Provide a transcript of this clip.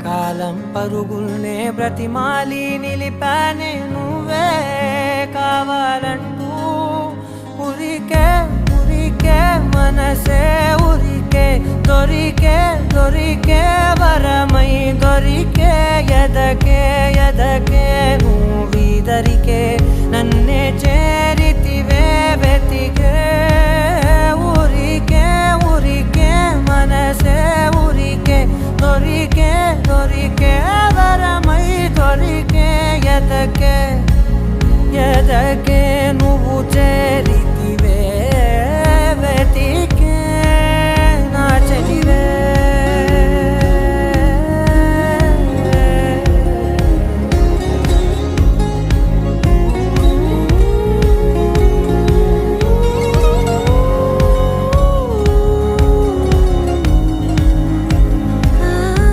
కాలం పరుగుల్నే బ్రతిమాలి నిలిపానే నువ్వే కావాలంటూ ఉరికే ఉరికే మనసే ఉరికే దొరికే వరమై దొరికే ఎదకే నువ్వీదరికే నన్నే చేరితివే వెతికే ఉరికే మనసే ఉరికే దొరికే